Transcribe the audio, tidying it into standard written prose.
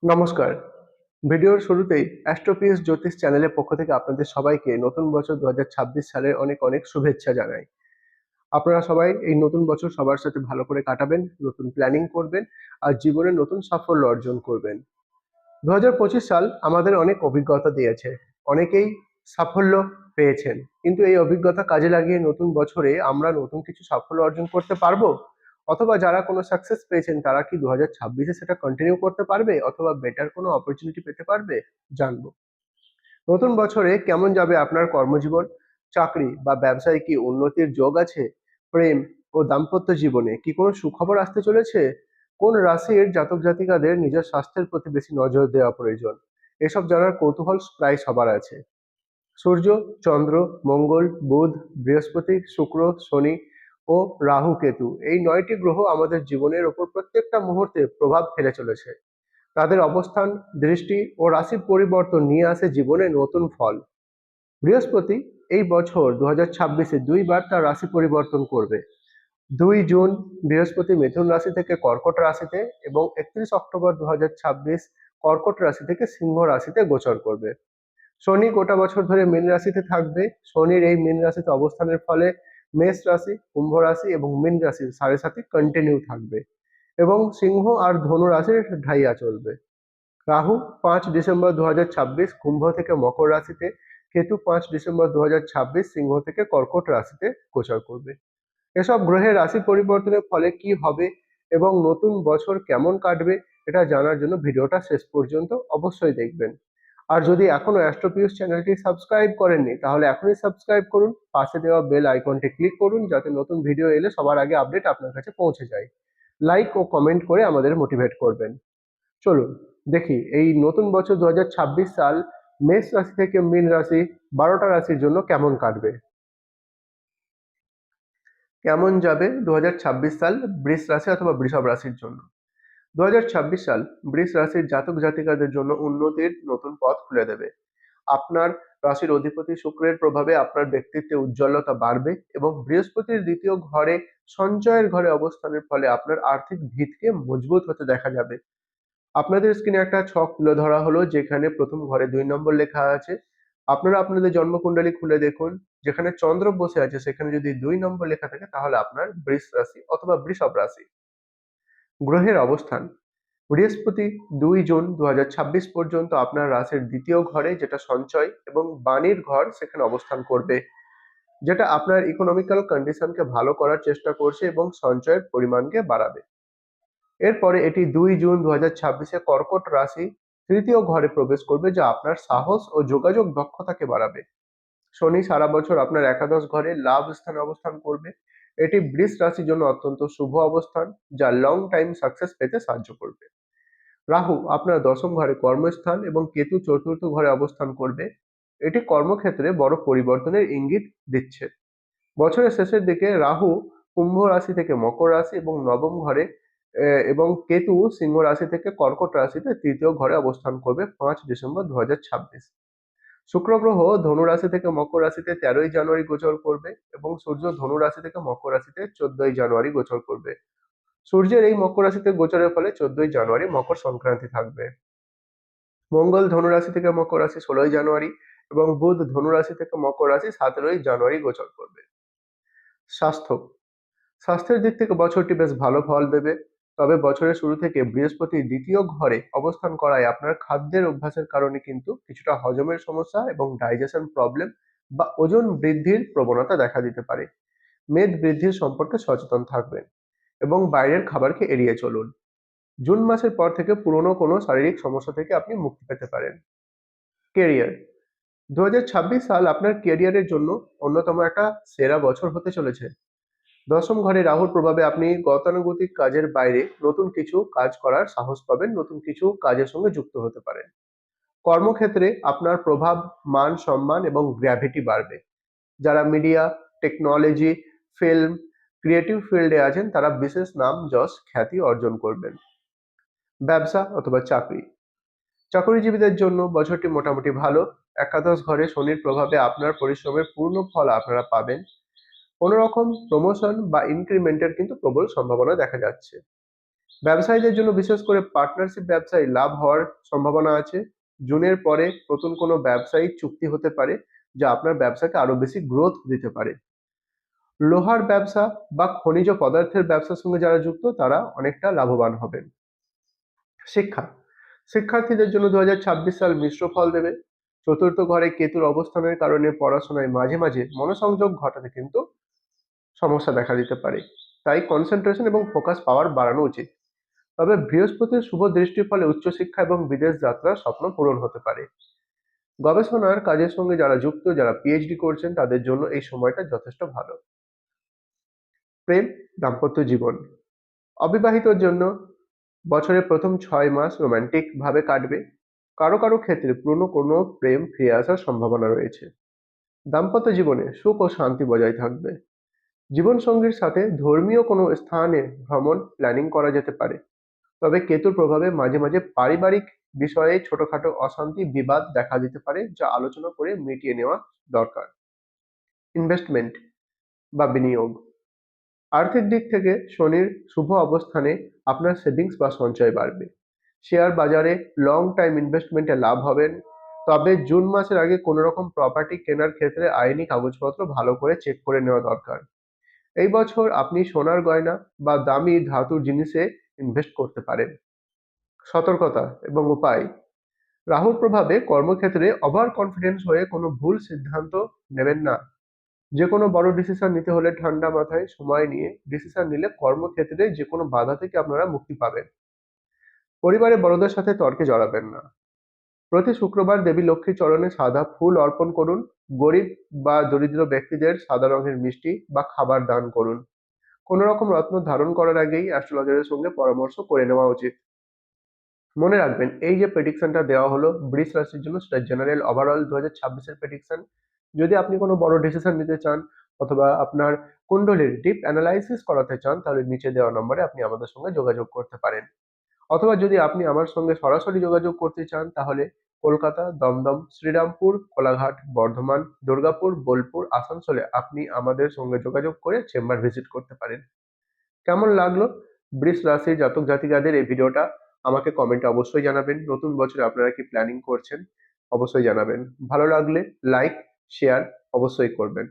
নমস্কার। ভিডিওর শুরুতেই অ্যাস্ট্রোপিএস জ্যোতিষ চ্যানেলের পক্ষ থেকে আপনাদের সবাইকে নতুন বছর ২০২৬ সালের অনেক অনেক শুভেচ্ছা জানাই। আপনারা সবাই এই নতুন বছর সবার সাথে ভালো করে কাটাবেন, নতুন প্ল্যানিং করবেন আর জীবনে নতুন সাফল্য অর্জন করবেন। ২০২৫ সাল আমাদের অনেক অভিজ্ঞতা দিয়েছে। অনেকেই সাফল্য পেয়েছেন। কিন্তু এই অভিজ্ঞতা কাজে লাগিয়ে নতুন বছরে আমরা নতুন কিছু সাফল্য অর্জন করতে পারবো? অথবা যারা কোনো সাকসেস পেয়েছেন তারা কি ২০২৬ এ সেটা কন্টিনিউ করতে পারবে অথবা বেটার কোনো অপরচুনিটি পেতে পারবে? জানবো। নতুন বছরে কেমন যাবে আপনার কর্মজীবন? চাকরি বা ব্যবসায় কি উন্নতির যোগ আছে? প্রেম ও দাম্পত্য জীবনে কি কোনো সুখবর আসতে চলেছে? কোন রাশির জাতক জাতিকাদের নিজের স্বাস্থ্যের প্রতি বেশি নজর দেওয়া প্রয়োজন? এসব জানার কৌতূহল প্রায় সবার আছে। সূর্য, চন্দ্র, মঙ্গল, বুধ, বৃহস্পতি, শুক্র, শনি ও রাহু কেতু এই ৯টি গ্রহ আমাদের জীবনের ওপর প্রত্যেকটা মুহূর্তে প্রভাব ফেলে চলেছে। তাদের অবস্থান, দৃষ্টি ও রাশি পরিবর্তন নিয়ে আসে জীবনে নতুন ফল। বৃহস্পতি এই বছর ২০২৬-এ দুইবার তার রাশি পরিবর্তন করবে। ২ জুন বৃহস্পতি মিথুন রাশি থেকে কর্কট রাশিতে এবং ৩১ অক্টোবর ২০২৬ কর্কট রাশি থেকে সিংহ রাশিতে গোচর করবে। শনি গোটা বছর ধরে মীন রাশিতে থাকবে। শনির এই মীন রাশিতে অবস্থানের ফলে মেষ রাশি, কুম্ভ রাশি এবং মীন রাশির সাড়ে সাথে কন্টিনিউ থাকবে এবং সিংহ আর ধনু রাশির ঢাইয়া চলবে। রাহু ৫ ডিসেম্বর ২০২৬ কুম্ভ থেকে মকর রাশিতে, কেতু ৫ ডিসেম্বর ২০২৬ সিংহ থেকে কর্কট রাশিতে গোচর করবে। এসব গ্রহের রাশি পরিবর্তনের ফলে কি হবে এবং নতুন বছর কেমন কাটবে এটা জানার জন্য ভিডিওটা শেষ পর্যন্ত অবশ্যই দেখবেন। আর যদি এখনো অ্যাস্ট্রোপিউস চ্যানেলটি সাবস্ক্রাইব করেননি তাহলে এখনই সাবস্ক্রাইব করুন, পাশে দেওয়া বেল আইকনটি ক্লিক করুন যাতে নতুন ভিডিও এলে সবার আগে আপডেট আপনার কাছে পৌঁছে যায়। লাইক ও কমেন্ট করে আমাদের মোটিভেট করবেন। চলুন দেখি এই নতুন বছর ২০২৬ সাল মেষ রাশি থেকে মীন রাশি ১২টা রাশির জন্য কেমন কাটবে। কেমন যাবে ২০২৬ সাল বৃষ রাশি অথবা বৃষভ রাশির জন্য। ২০২৬ সাল বৃষ রাশির জাতক জাতিকাদের জন্য উন্নতির নতুন পথ খুলে দেবে। আপনার রাশির অধিপতি শুক্রের প্রভাবে আপনার ব্যক্তিত্বে উজ্জ্বলতা বাড়বে এবং বৃহস্পতির দ্বিতীয় ঘরে সঞ্চয়ের ঘরে অবস্থানের ফলে আপনার আর্থিক ভিতকে মজবুত হতে দেখা যাবে। আপনাদের স্ক্রিনে একটা ছক তুলে ধরা হলো যেখানে প্রথম ঘরে ২ নম্বর লেখা আছে। আপনারা আপনাদের জন্মকুণ্ডলী খুলে দেখুন, যেখানে চন্দ্র বসে আছে সেখানে যদি ২ নম্বর লেখা থাকে তাহলে আপনার বৃষ রাশি অথবা বৃষভ রাশি। গ্রহের অবস্থান, বৃহস্পতি ২ জুন ২০২৬ পর্যন্ত আপনার রাশির দ্বিতীয় ঘরে যেটা সঞ্চয় এবং বাণীর ঘর সেখানে অবস্থান করবে, যেটা আপনার ইকোনমিক্যাল কন্ডিশনকে ভালো করার চেষ্টা করছে এবং সঞ্চয়ের পরিমাণকে বাড়াবে। এরপরে এটি ২ জুন ২০২৬-এ কর্কট রাশি তৃতীয় ঘরে প্রবেশ করবে যা আপনার সাহস ও যোগাযোগ দক্ষতাকে বাড়াবে। শনি সারা বছর আপনার একাদশ ঘরে লাভ স্থানে অবস্থান করবে। এটি বৃষ রাশির জন্য অত্যন্ত শুভ অবস্থান যা লং টাইম সাকসেস পেতে সাহায্য করবে। রাহু আপনার দশম ঘরে কর্মস্থান এবং কেতু চতুর্থ ঘরে অবস্থান করবে। এটি কর্মক্ষেত্রে বড় পরিবর্তনের ইঙ্গিত দিচ্ছে। বছরের শেষের দিকে রাহু কুম্ভ রাশি থেকে মকর রাশি এবং নবম ঘরে এবং কেতু সিংহ রাশি থেকে কর্কট রাশিতে তৃতীয় ঘরে অবস্থান করবে ৫ ডিসেম্বর ২০২৬। শুক্র গ্রহ ধনু রাশি থেকে মকর রাশিতে ১৩ই জানুয়ারি গোচর করবে এবং সূর্য ধনু রাশি থেকে মকর রাশিতে ১৪ই জানুয়ারি গোচর করবে। সূর্যের এই মকর রাশিতে গোচরের ফলে ১৪ই জানুয়ারি মকর সংক্রান্তি থাকবে। মঙ্গল ধনু রাশি থেকে মকর রাশি ১৬ই জানুয়ারি এবং বুধ ধনু রাশি থেকে মকর রাশি ১৭ই জানুয়ারি গোচর করবে। স্বাস্থ্য, স্বাস্থ্যের দিক থেকে বছরটি বেশ ভালো ফল দেবে। তবে বছরের শুরু থেকে বৃহস্পতি দ্বিতীয় ঘরে অবস্থান করায় আপনার খাদ্যের অভ্যাসের কারণে কিন্তু কিছুটা হজমের সমস্যা এবং ডাইজেশন প্রবলেম বা ওজন বৃদ্ধির প্রবণতা দেখা দিতে পারে। মেদ বৃদ্ধির সম্পর্কে সচেতন থাকবেন এবং বাইরের খাবারকে এড়িয়ে চলুন। জুন মাসের পর থেকে পুরনো কোনো শারীরিক সমস্যা থেকে আপনি মুক্তি পেতে পারেন। কেরিয়ার, ২০২৬ সাল আপনার কেরিয়ারের জন্য অন্যতম একটা সেরা বছর হতে চলেছে। দশম ঘরে রাহুর প্রভাবে আপনি গতানুগতিক কাজের বাইরে নতুন কিছু কাজ করার সাহস পাবেন, নতুন কিছু কাজের সঙ্গে যুক্ত হতে পারেন। কর্মক্ষেত্রে আপনার প্রভাব, মান সম্মান এবং গ্র্যাভিটি বাড়বে। যারা মিডিয়া, টেকনোলজি, ফিল্ম, ক্রিয়েটিভ ফিল্ডে আছেন তারা বিশেষ নাম যশ খ্যাতি অর্জন করবেন। ব্যবসা অথবা চাকরি, চাকরিজীবীদের জন্য বছরটি মোটামুটি ভালো। একাদশ ঘরে শনির প্রভাবে আপনার পরিশ্রমের পূর্ণ ফল আপনারা পাবেন। কোনো রকম প্রমোশন বা ইনক্রিমেন্টের কিন্তু প্রবল সম্ভাবনা দেখা যাচ্ছে। ব্যবসায়ীদের জন্য বিশেষ করে পার্টনারশিপ ব্যবসায় লাভ হওয়ার সম্ভাবনা আছে। জুনের পরে নতুন কোনো ব্যবসায়িক চুক্তি হতে পারে যা আপনার ব্যবসাকে আরো বেশি গ্রোথ দিতে পারে। লোহার ব্যবসা বা খনিজ পদার্থের ব্যবসার সঙ্গে যারা যুক্ত তারা অনেকটা লাভবান হবেন। শিক্ষা, শিক্ষার্থীদের জন্য 2026 সাল মিশ্র ফল দেবে। চতুর্থ ঘরে কেতুর অবস্থানের কারণে পড়াশোনায় মাঝে মাঝে মনোসংযোগ ঘটাতে কিন্তু সমস্যা দেখা দিতে পারে। তাই কনসেন্ট্রেশন এবং ফোকাস পাওয়ার বাড়ানো উচিত। তবে বৃহস্পতির শুভ দৃষ্টির ফলে উচ্চশিক্ষা এবং বিদেশ যাত্রার স্বপ্ন পূরণ হতে পারে। গবেষণার কাজের সঙ্গে যারা যুক্ত, যারা পিএইচডি করছেন তাদের জন্য এই সময়টা যথেষ্ট ভালো। প্রেম, দাম্পত্য জীবন, অবিবাহিতর জন্য বছরের প্রথম 6 মাস রোমান্টিক ভাবে কাটবে। কারো কারো ক্ষেত্রে পুরনো কোনো প্রেম ফিরে আসার সম্ভাবনা রয়েছে। দাম্পত্য জীবনে সুখ ও শান্তি বজায় থাকবে। জীবনসঙ্গীর সাথে ধর্মীয় কোনো স্থানে ভ্রমণ প্ল্যানিং করা যেতে পারে। তবে কেতুর প্রভাবে মাঝে মাঝে পারিবারিক বিষয়ে ছোটখাটো অশান্তি বিবাদ দেখা দিতে পারে, যা আলোচনা করে মিটিয়ে নেওয়া দরকার। ইনভেস্টমেন্ট বা বিনিয়োগ, আর্থিক দিক থেকে শনির শুভ অবস্থানে আপনার সেভিংস বা সঞ্চয় বাড়বে। শেয়ার বাজারে লং টাইম ইনভেস্টমেন্টে লাভ হবেন। তবে জুন মাসের আগে কোনো রকম প্রপার্টি কেনার ক্ষেত্রে আইনি কাগজপত্র ভালো করে চেক করে নেওয়া দরকার। এই বছর আপনি সোনার গয়না বা দামি ধাতুর জিনিসে ইনভেস্ট করতে পারেন। সতর্কতা এবং উপায়, রাহুর প্রভাবে কর্মক্ষেত্রে ওভার কনফিডেন্স হয়ে কোনো ভুল সিদ্ধান্ত নেবেন না। যে কোনো বড় ডিসিশন নিতে হলে ঠান্ডা মাথায় সময় নিয়ে ডিসিশন নিলে কর্মক্ষেত্রে যে কোনো বাধা থেকে আপনারা মুক্তি পাবেন। পরিবারের বড়দের সাথে তর্কে জড়াবেন না। প্রতি শুক্রবার দেবী লক্ষ্মীর চরণে সাদা ফুল অর্পণ করুন। গরিব বা দরিদ্র ব্যক্তিদের সাদা রঙের মিষ্টি বা খাবার দান করুন। কোনো রকম রত্ন ধারণ করার আগেই অ্যাস্ট্রোলজারের সঙ্গে পরামর্শ করে নেওয়া উচিত। মনে রাখবেন, এই যে প্রেডিকশনটা দেওয়া হলো বৃষ রাশির জন্য, সেটা জেনারেল ওভারঅল 2026-এর প্রেডিকশন। যদি আপনি কোনো বড় ডিসিশন নিতে চান অথবা আপনার কুণ্ডলীর ডিপ অ্যানালাইসিস করাতে চান, তাহলে নিচে দেওয়া নম্বরে আপনি আমাদের সঙ্গে যোগাযোগ করতে পারেন। অথবা যদি আপনি আমার সঙ্গে সরাসরি যোগাযোগ করতে চান, তাহলে কলকাতা, দমদম, শ্রীরামপুর, কোলাঘাট, বর্ধমান, দুর্গাপুর, বোলপুর, আসানসোলে আপনি আমাদের সঙ্গে যোগাযোগ করে চেম্বার ভিজিট করতে পারেন। কেমন লাগলো বৃষ রাশির জাতক জাতিকাদের এই ভিডিওটা? আমাকে কমেন্টে অবশ্যই জানাবেন। নতুন বছরে আপনারা কি প্ল্যানিং করছেন অবশ্যই জানাবেন। ভালো লাগলে লাইক, শেয়ার অবশ্যই করবেন।